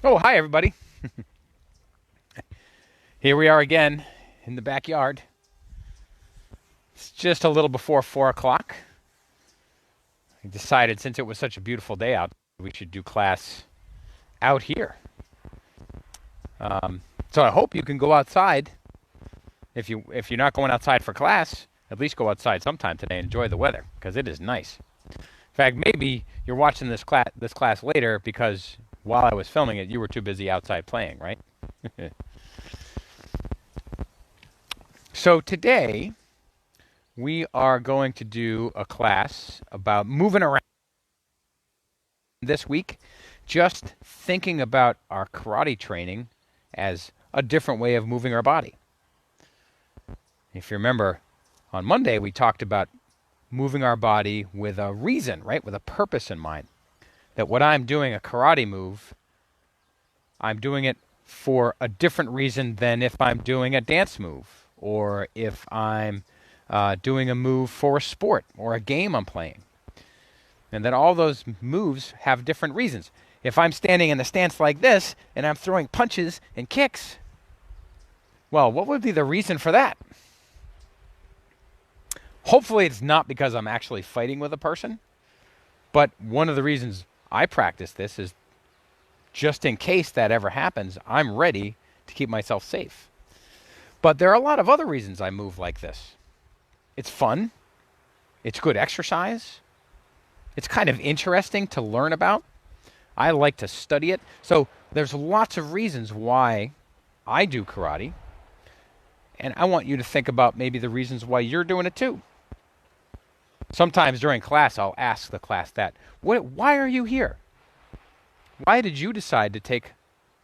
Oh, hi, everybody. Here we are again in the backyard. It's just a little before 4 o'clock. I decided since it was such a beautiful day out, we should do class out here. So I hope you can go outside. If you're not going outside for class, at least go outside sometime today and enjoy the weather because it is nice. In fact, maybe you're watching this class later because while I was filming it, you were too busy outside playing, right? So today we are going to do a class about moving around this week, just thinking about our karate training as a different way of moving our body. If you remember, on Monday we talked about moving our body with a reason, right? With a purpose in mind. That when I'm doing a karate move, I'm doing it for a different reason than if I'm doing a dance move or if I'm doing a move for a sport or a game I'm playing. And that all those moves have different reasons. If I'm standing in a stance like this and I'm throwing punches and kicks, well, what would be the reason for that? Hopefully it's not because I'm actually fighting with a person, but one of the reasons I practice this is just in case that ever happens, I'm ready to keep myself safe. But there are a lot of other reasons I move like this. It's fun. It's good exercise. It's kind of interesting to learn about. I like to study it. So there's lots of reasons why I do karate. And I want you to think about maybe the reasons why you're doing it too. Sometimes during class, I'll ask the class that, why are you here? Why did you decide to take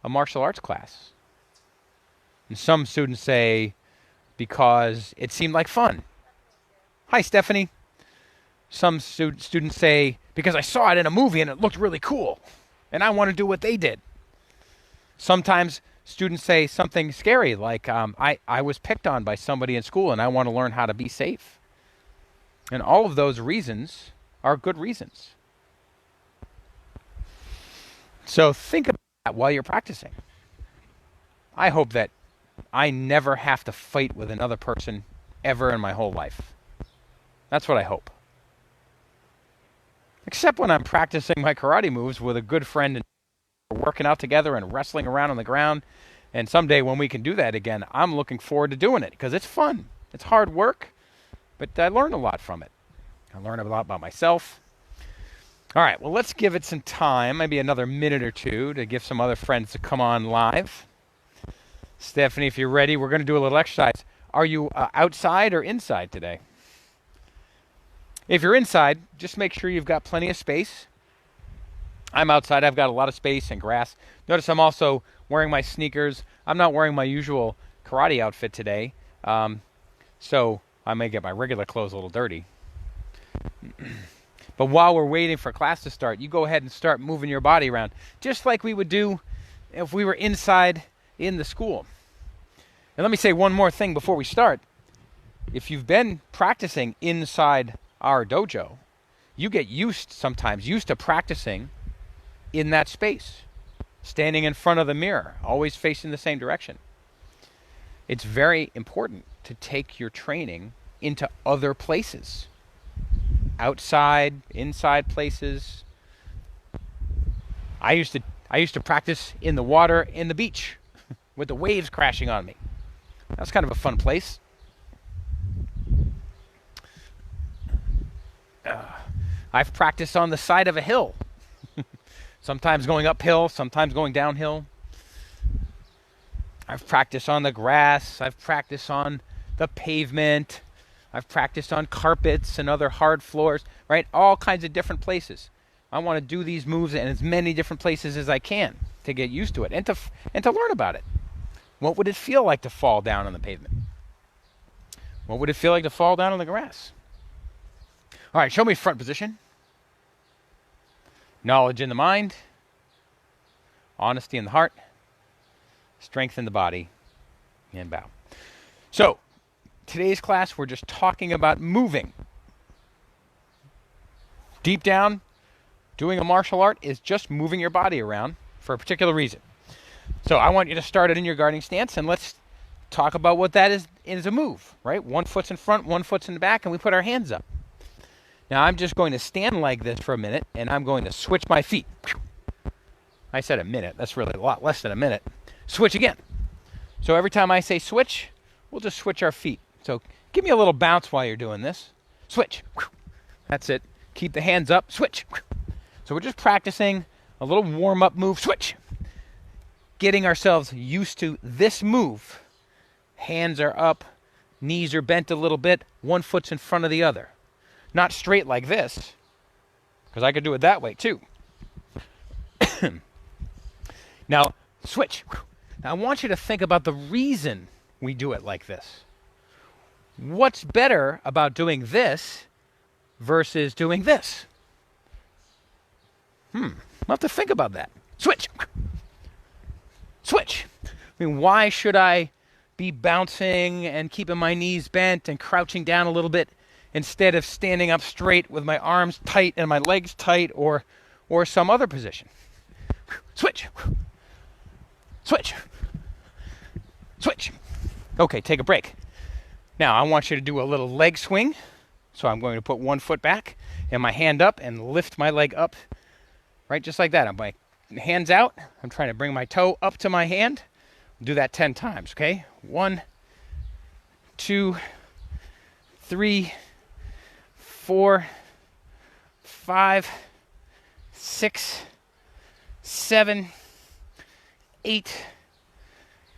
a martial arts class? And some students say, because it seemed like fun. Hi, Stephanie. Some students say, because I saw it in a movie and it looked really cool, and I want to do what they did. Sometimes students say something scary, like I was picked on by somebody in school and I want to learn how to be safe. And all of those reasons are good reasons. So think about that while you're practicing. I hope that I never have to fight with another person ever in my whole life. That's what I hope. Except when I'm practicing my karate moves with a good friend and we're working out together and wrestling around on the ground. And someday when we can do that again, I'm looking forward to doing it because it's fun. It's hard work, but I learn a lot from it. I learn a lot about myself. All right, well, let's give it some time, maybe another minute or two to give some other friends to come on live. Stephanie, if you're ready, we're going to do a little exercise. Are you outside or inside today? If you're inside, just make sure you've got plenty of space. I'm outside. I've got a lot of space and grass. Notice I'm also wearing my sneakers. I'm not wearing my usual karate outfit today, so I may get my regular clothes a little dirty. But while we're waiting for class to start, you go ahead and start moving your body around, just like we would do if we were inside in the school. And let me say one more thing before we start. If you've been practicing inside our dojo, you get sometimes used to practicing in that space, standing in front of the mirror, always facing the same direction. It's very important to take your training into other places. Outside, inside places. I used to practice in the water in the beach with the waves crashing on me. That's kind of a fun place. I've practiced on the side of a hill. Sometimes going uphill, sometimes going downhill. I've practiced on the grass. I've practiced on the pavement. I've practiced on carpets and other hard floors, right? All kinds of different places. I want to do these moves in as many different places as I can to get used to it and to learn about it. What would it feel like to fall down on the pavement? What would it feel like to fall down on the grass? All right, show me front position. Knowledge in the mind. Honesty in the heart. Strength in the body. And bow. So, today's class, we're just talking about moving. Deep down, doing a martial art is just moving your body around for a particular reason. So I want you to start it in your guarding stance, and let's talk about what that is a move, right? One foot's in front, one foot's in the back, and we put our hands up. Now I'm just going to stand like this for a minute, and I'm going to switch my feet. I said a minute. That's really a lot less than a minute. Switch again. So every time I say switch, we'll just switch our feet. So give me a little bounce while you're doing this. Switch. That's it. Keep the hands up. Switch. So we're just practicing a little warm-up move. Switch. Getting ourselves used to this move. Hands are up. Knees are bent a little bit. One foot's in front of the other. Not straight like this, because I could do it that way too. Now, switch. Now, I want you to think about the reason we do it like this. What's better about doing this versus doing this? I'll have to think about that. Switch. Switch. I mean, why should I be bouncing and keeping my knees bent and crouching down a little bit instead of standing up straight with my arms tight and my legs tight or some other position? Switch. Switch. Switch. Okay, take a break. Now, I want you to do a little leg swing. So I'm going to put one foot back and my hand up and lift my leg up, right, just like that. I'm my hands out. I'm trying to bring my toe up to my hand. Do that 10 times, okay? 1, 2, 3, 4, 5, 6, 7, 8,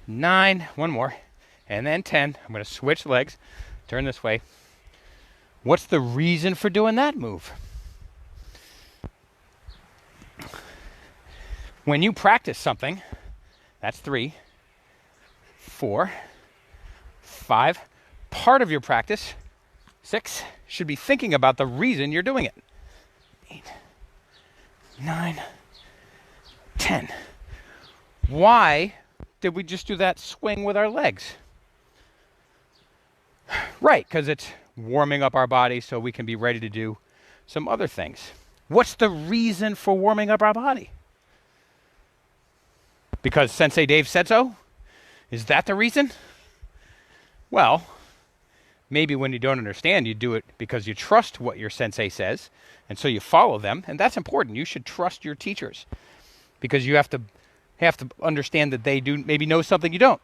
9, one more, and then 10. I'm going to switch legs, turn this way. What's the reason for doing that move? When you practice something, that's 3, 4, 5. Part of your practice, 6, should be thinking about the reason you're doing it. 8, 9, 10. Why did we just do that swing with our legs? Right, because it's warming up our body so we can be ready to do some other things. What's the reason for warming up our body? Because Sensei Dave said so? Is that the reason? Well, maybe when you don't understand, you do it because you trust what your sensei says, and so you follow them, and that's important. You should trust your teachers because you have to understand that they do maybe know something you don't.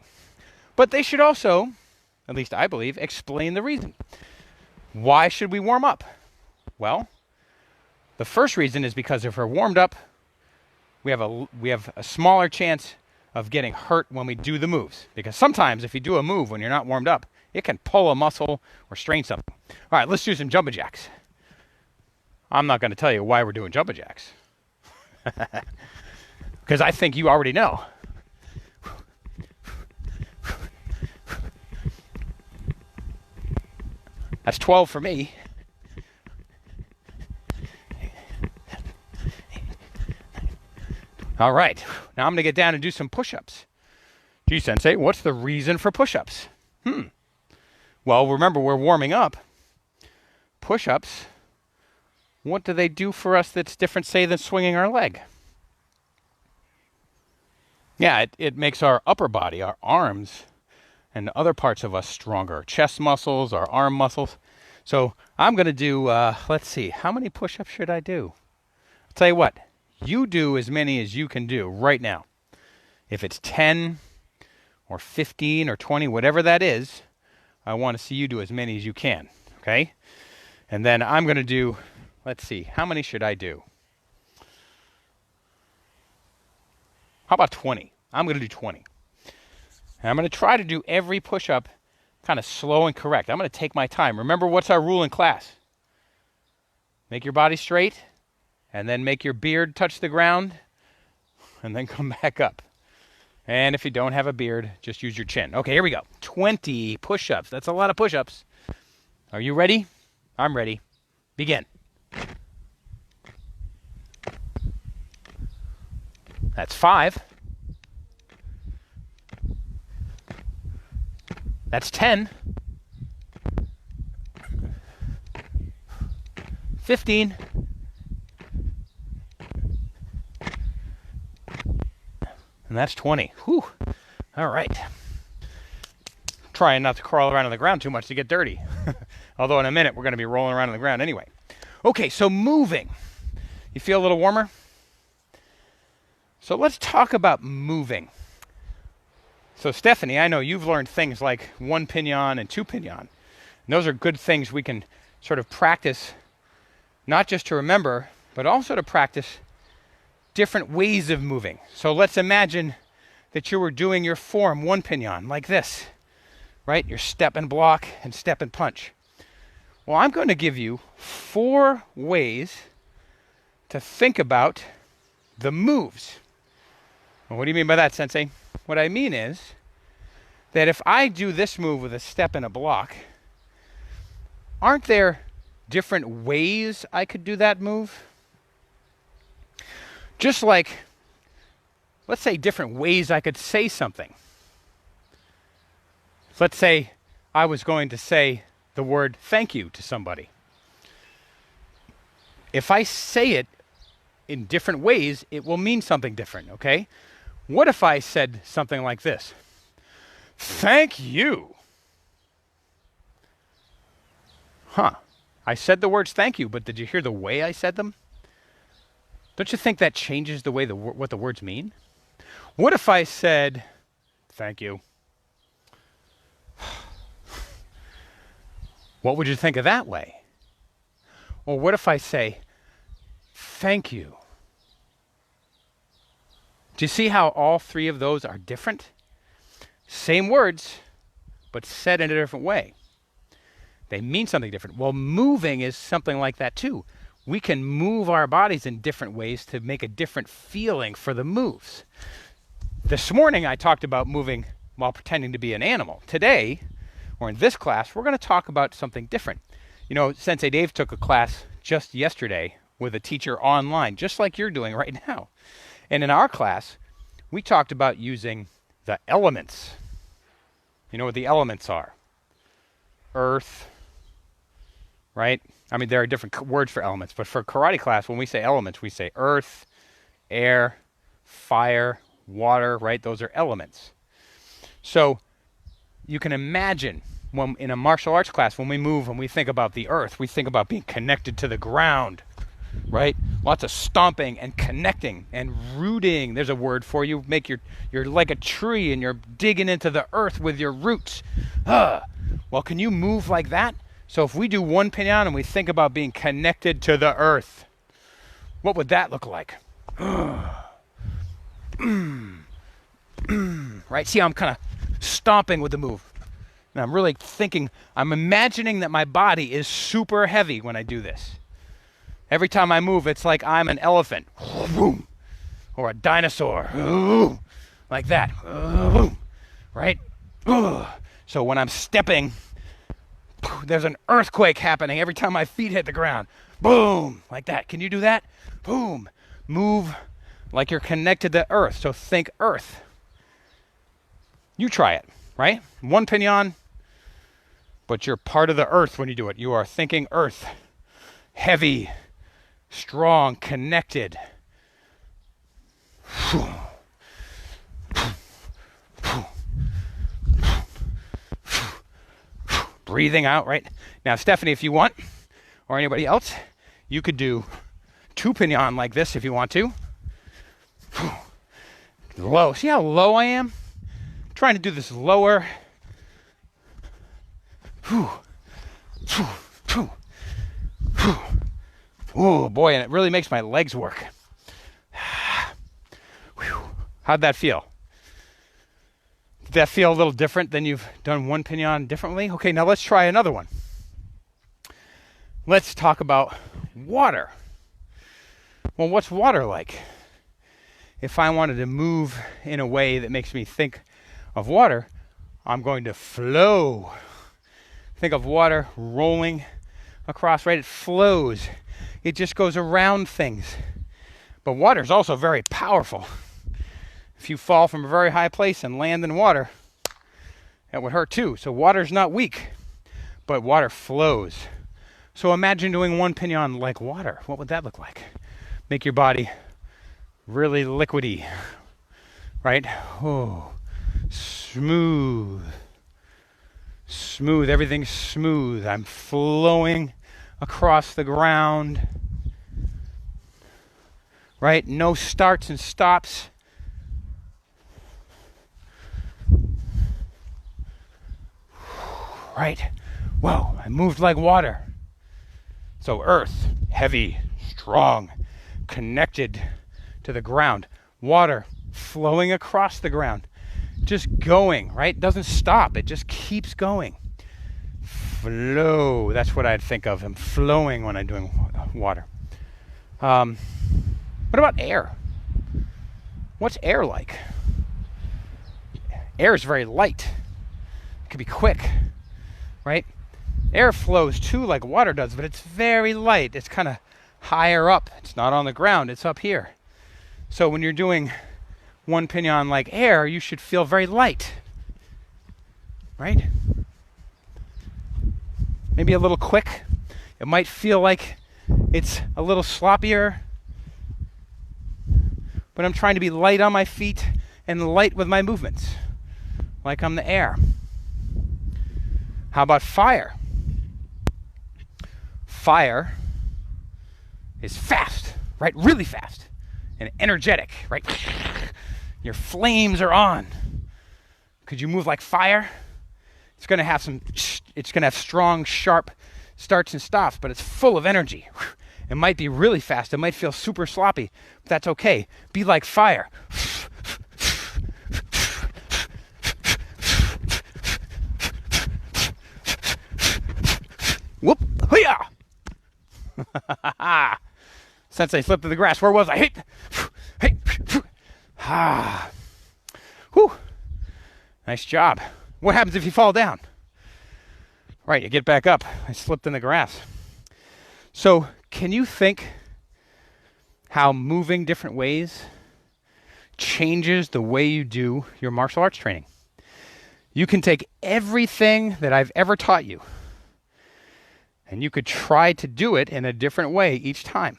But they should also, at least I believe, explain the reason. Why should we warm up? Well, the first reason is because if we're warmed up, we have a smaller chance of getting hurt when we do the moves. Because sometimes if you do a move when you're not warmed up, it can pull a muscle or strain something. All right, let's do some jumping jacks. I'm not going to tell you why we're doing jumping jacks. Because I think you already know. That's 12 for me. All right, now I'm going to get down and do some push-ups. Gee, Sensei, what's the reason for push-ups? Well, remember, we're warming up. Push-ups, what do they do for us that's different, say, than swinging our leg? Yeah, it makes our upper body, our arms, and other parts of us stronger. Our chest muscles, our arm muscles. So I'm going to do, let's see, how many push-ups should I do? I'll tell you what, you do as many as you can do right now. If it's 10 or 15 or 20, whatever that is, I want to see you do as many as you can, okay? And then I'm going to do, let's see, how many should I do? How about 20? I'm going to do 20. And I'm going to try to do every push-up kind of slow and correct. I'm going to take my time. Remember, what's our rule in class? Make your body straight, and then make your beard touch the ground, and then come back up. And if you don't have a beard, just use your chin. Okay, here we go. 20 push-ups. That's a lot of push-ups. Are you ready? I'm ready. Begin. That's 5. That's 10. 15. 16. And that's 20. Whew. All right. Trying not to crawl around on the ground too much to get dirty. Although in a minute we're going to be rolling around on the ground anyway. Okay, so moving. You feel a little warmer? So let's talk about moving. So Stephanie, I know you've learned things like 1 pinion and 2 pinion. And those are good things we can sort of practice, not just to remember, but also to practice different ways of moving. So let's imagine that you were doing your form 1 pinion like this, right? Your step and block and step and punch. Well, I'm going to give you 4 ways to think about the moves. Well, what do you mean by that, Sensei? What I mean is that if I do this move with a step and a block, aren't there different ways I could do that move? Just like, let's say different ways I could say something. Let's say I was going to say the word thank you to somebody. If I say it in different ways, it will mean something different, okay? What if I said something like this? Thank you. Huh. I said the words thank you, but did you hear the way I said them? Don't you think that changes the way what the words mean? What if I said, thank you? What would you think of that way? Or what if I say, thank you? Do you see how all 3 of those are different? Same words, but said in a different way. They mean something different. Well, moving is something like that too. We can move our bodies in different ways to make a different feeling for the moves. This morning I talked about moving while pretending to be an animal. Today, or in this class, we're going to talk about something different. You know, Sensei Dave took a class just yesterday with a teacher online, just like you're doing right now. And in our class, we talked about using the elements. You know what the elements are? Earth, right? I mean, there are different words for elements, but for karate class, when we say elements, we say earth, air, fire, water, right? Those are elements. So you can imagine when in a martial arts class, when we move and we think about the earth, we think about being connected to the ground, right? Lots of stomping and connecting and rooting. There's a word for you. You're like a tree and you're digging into the earth with your roots. Well, can you move like that? So if we do 1 pinion and we think about being connected to the earth, what would that look like? Right? See how I'm kind of stomping with the move. And I'm really thinking, I'm imagining that my body is super heavy when I do this. Every time I move, it's like I'm an elephant. Or a dinosaur. Like that. Right? So when I'm stepping, there's an earthquake happening every time my feet hit the ground. Boom! Like that. Can you do that? Boom! Move like you're connected to earth. So think earth. You try it, right? 1 pinion, but you're part of the earth when you do it. You are thinking earth. Heavy, strong, connected. Breathing out, right? Now, Stephanie, if you want, or anybody else, you could do 2 pinion like this if you want to. Low. See how low I am? I'm trying to do this lower. Oh, boy, and it really makes my legs work. How'd that feel? Did that feel a little different than you've done 1 pinion differently? Okay, now let's try another one. Let's talk about water. Well, what's water like? If I wanted to move in a way that makes me think of water, I'm going to flow. Think of water rolling across, right? It flows. It just goes around things. But water is also very powerful. If you fall from a very high place and land in water, that would hurt too. So water's not weak, but water flows. So imagine doing 1 pinion like water. What would that look like? Make your body really liquidy, right? Oh, smooth. Smooth, everything's smooth. I'm flowing across the ground, right? No starts and stops. Right? Whoa, I moved like water. So earth, heavy, strong, connected to the ground. Water flowing across the ground. Just going, right? Doesn't stop. It just keeps going. Flow. That's what I'd think of. I'm flowing when I'm doing water. What about air? What's air like? Air is very light. It can be quick, right? Air flows too like water does, but it's very light. It's kind of higher up. It's not on the ground. It's up here. So when you're doing one pinion like air, you should feel very light, right? Maybe a little quick. It might feel like it's a little sloppier, but I'm trying to be light on my feet and light with my movements, like I'm the air. How about fire? Fire is fast, right? Really fast and energetic, right? Your flames are on. Could you move like fire? It's going to have strong, sharp starts and stops, but it's full of energy. It might be really fast. It might feel super sloppy, but that's okay. Be like fire. Whoop! Hiya! Sensei slipped to the grass. Where was I? Hey! Hey! Ah! Whew! Nice job. What happens if you fall down? Right, you get back up. I slipped in the grass. So, can you think how moving different ways changes the way you do your martial arts training? You can take everything that I've ever taught you, and you could try to do it in a different way each time.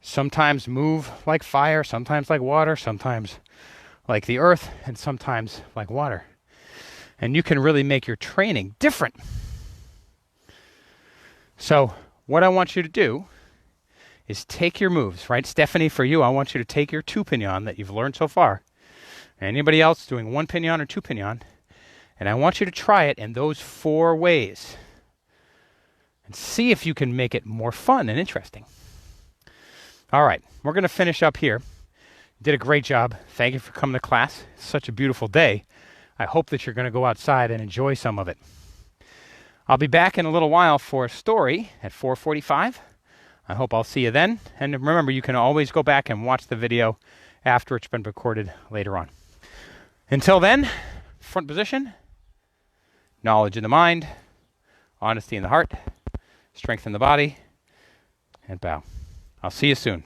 Sometimes move like fire, sometimes like water, sometimes like the earth, and sometimes like water. And you can really make your training different. So what I want you to do is take your moves, right? Stephanie, for you, I want you to take your 2 pinion that you've learned so far. Anybody else doing 1 pinion or 2 pinion, and I want you to try it in those 4 ways and see if you can make it more fun and interesting. All right, we're going to finish up here. You did a great job. Thank you for coming to class. It's such a beautiful day. I hope that you're going to go outside and enjoy some of it. I'll be back in a little while for a story at 4:45. I hope I'll see you then. And remember, you can always go back and watch the video after it's been recorded later on. Until then, front position, knowledge in the mind, honesty in the heart, strength in the body, and bow. I'll see you soon.